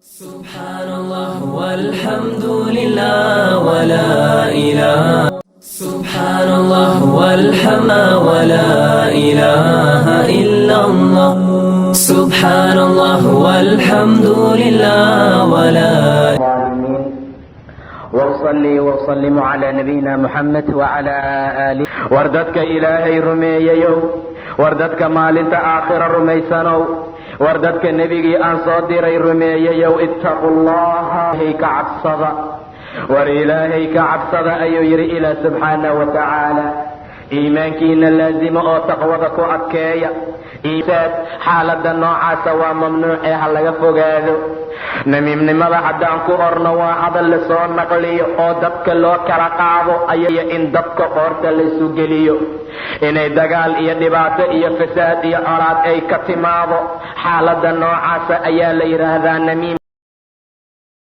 سبحان الله والحمد لله ولا إله سبحان الله والحمد ولا إله إلا الله سبحان الله والحمد لله ولا وصلي وسلم على نبينا محمد وعلى آله وردتك إلهي رمييو وردتك مالنت آخر رميسانو وردتك نبيي أنصادري رمييو اتقوا الله كعبصدا ور-إلaahay ka cabsada ayuu yidhi ilaah subxaana wa tacaala iimaankiina laazima oo taqwada ku adkeeya iisaad xaaladda noocaasa waa mamnuucee ha laga fogaado namiimnimada haddaan ku orno waa hadal lasoo naqliyo oo dadka loo kala qaado ayay in dadka qoorta laysu geliyo inay dagaal iyo dhibaato iyo fasaad iyo colaad ay ka timaado xaaladda noocaasa ayaa la yidhaahdaa namiim